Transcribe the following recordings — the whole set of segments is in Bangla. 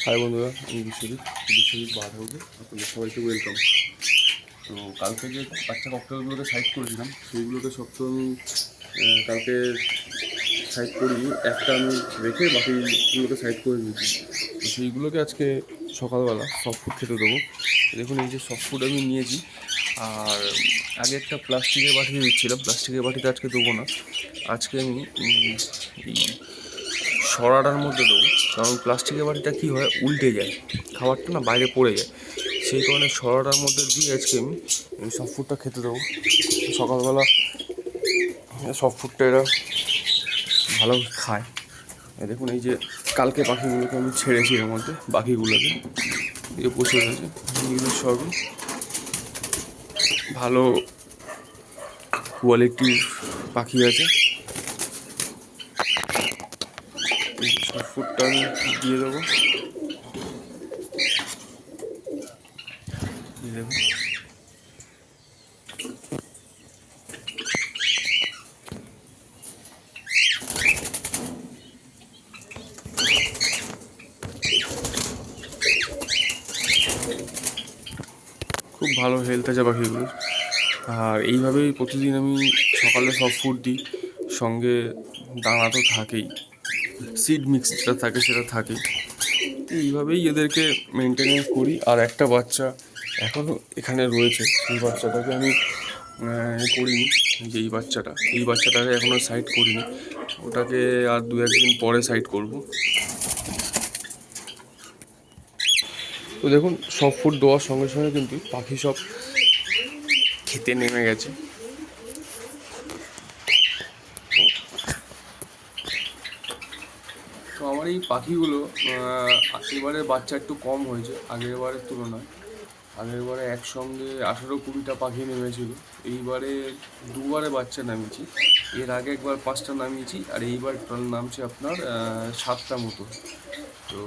হাই বন্ধুরা, আমি বিশ্বজিৎ বার্ড হাউসে আপনাদের সবাইকে ওয়েলকাম। তো কালকে যে বাচ্চা ককটেলগুলোকে সাইড করেছিলাম সেইগুলোকে সব তো আমি কালকে সাইড করিনি, একটা আমি রেখে বাকিগুলোকে সাইড করে দিয়েছি। তো সেইগুলোকে আজকে সকালবেলা সফট ফুড খেতে দেবো। দেখুন এই যে সফট ফুড আমি নিয়েছি, আর আগে একটা প্লাস্টিকের বাটিতে দিচ্ছিলাম, প্লাস্টিকের বাটিতে আজকে দেবো না। আজকে আমি এই সরাটার মধ্যে দেবো, কারণ প্লাস্টিকের বাটিটা কী হয়, উল্টে যায়, খাবারটা না বাইরে পড়ে যায়। সেই কারণে সরাটার মধ্যে দিয়ে আজকে আমি সফট ফুডটা খেতে দেবো। সকালবেলা সফট ফুডটা এরা ভালো খায়। দেখুন এই যে কালকে পাখিগুলোকে আমি ছেড়েছি, এর মধ্যে বাকিগুলোকে এই যে বসে রয়েছে, এগুলো সবই ভালো কোয়ালিটির পাখি আছে। সফট ফুডটা আমি দিয়ে দেবো। দেখুন খুব ভালো হেলথ আছে পাখিগুলো। আর এইভাবেই প্রতিদিন আমি সকালে সব ফুড দিই, সঙ্গে দানা তো থাকেই, সিড মিক্স যেটা থাকে সেটা থাকেই। এইভাবেই এদেরকে মেনটেনেন্স করি। আর একটা বাচ্চা এখনও এখানে রয়েছে, সেই বাচ্চাটাকে আমি করিনি। যে এই বাচ্চাটাকে এখনও সাইড করিনি, ওটাকে আর 2-1 দিন পরে সাইড করব। তো দেখুন সব ফুড দেওয়ার সঙ্গে সঙ্গে কিন্তু পাখি সব খেতে নেমে গেছে। তো আমার এই পাখিগুলো এবারে বাচ্চা একটু কম হয়েছে আগের বারের তুলনায়। আগের বারে একসঙ্গে 18-20টা পাখি নেমেছিল, এইবারে দুবারে বাচ্চা নামিয়েছি। এর আগে একবার 5টা নামিয়েছি, আর এইবার টোটাল নামছে আপনার 7টা মতো। তো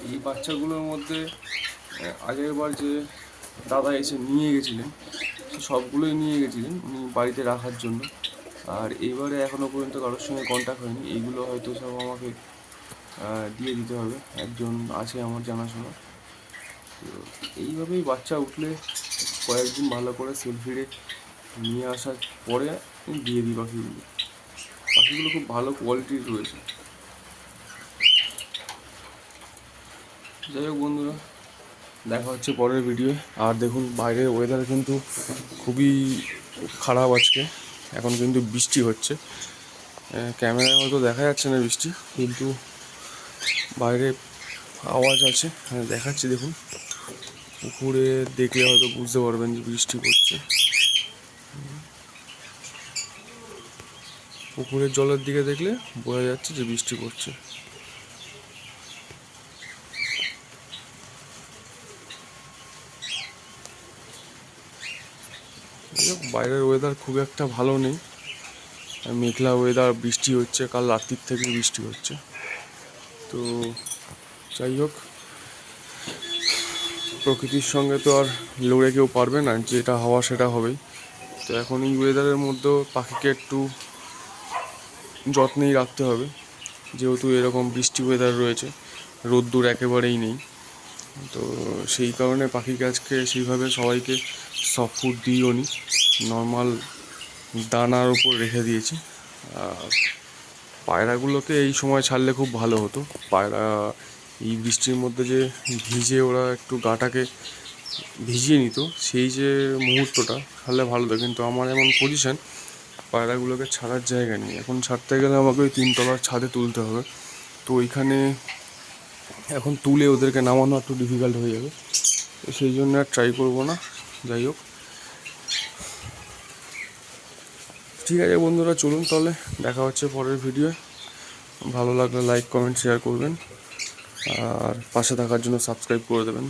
এই বাচ্চাগুলোর মধ্যে আগের বার যে দাদা এসে নিয়ে গেছিলেন, সবগুলোই নিয়ে গেছিলেন উনি বাড়িতে রাখার জন্য। আর এইবারে এখনও পর্যন্ত কারোর সঙ্গে কন্ট্যাক্ট হয়নি। এইগুলো হয়তো সব আমাকে দিয়ে দিতে হবে, একজন আছে আমার জানাশোনা। তো এইভাবেই বাচ্চা উঠলে কয়েকদিন ভালো করে সেলফিরে নিয়ে আসার পরে দিয়ে দিই পাখিগুলো। পাখিগুলো খুব ভালো কোয়ালিটির রয়েছে। যাই হোক বন্ধুরা, দেখা হচ্ছে পরের ভিডিও। আর দেখুন বাইরের ওয়েদার কিন্তু খুবই খারাপ আজকে, এখন কিন্তু বৃষ্টি হচ্ছে। ক্যামেরায় হয়তো দেখা যাচ্ছে না বৃষ্টি, কিন্তু বাইরে আওয়াজ আছে, দেখাচ্ছি দেখুন। পুকুরে দেখলে হয়তো বুঝতে পারবেন যে বৃষ্টি পড়ছে। পুকুরের জলের দিকে দেখলে বোঝা যাচ্ছে যে বৃষ্টি পড়ছে। বাইরের ওয়েদার খুব একটা ভালো নেই, মেঘলা ওয়েদার, বৃষ্টি হচ্ছে, কাল রাত্রির থেকে বৃষ্টি হচ্ছে। তো যাই হোক, প্রকৃতির সঙ্গে তো আর লড়ে কেউ পারবে না, যেটা হওয়া সেটা হবেই। তো এখন এই ওয়েদারের মধ্যেও পাখিকে একটু যত্নেই রাখতে হবে, যেহেতু এরকম বৃষ্টি ওয়েদার রয়েছে, রোদ্দুর একেবারেই নেই। তো সেই কারণে পাখিকে আজকে সেইভাবে সবাইকে সফট ফুড দিইও নি, নর্মাল দানার উপর রেখে দিয়েছি। আর পায়রাগুলোকে এই সময় ছাড়লে খুব ভালো হতো। পায়রা এই বৃষ্টির মধ্যে যে ভিজে ওরা একটু গাটাকে ভিজিয়ে নিত, সেই যে মুহূর্তটা ছাড়লে ভালো হতো। কিন্তু আমার এমন পজিশন, পায়রাগুলোকে ছাড়ার জায়গা নেই। এখন ছাড়তে গেলে আমাকে ওই 3তলার ছাদে তুলতে হবে। তো ওইখানে এখন তুলে ওদেরকে নামানো একটু ডিফিকাল্ট হয়ে যাবে, তো সেই জন্য আর ট্রাই করবো না। যাই হোক, ঠিক আছে বন্ধুরা, চলুন তাহলে দেখা হচ্ছে পরের ভিডিও। ভালো লাগলে লাইক, কমেন্ট, শেয়ার করবেন, আর পাশে থাকার জন্য সাবস্ক্রাইব করে দেবেন।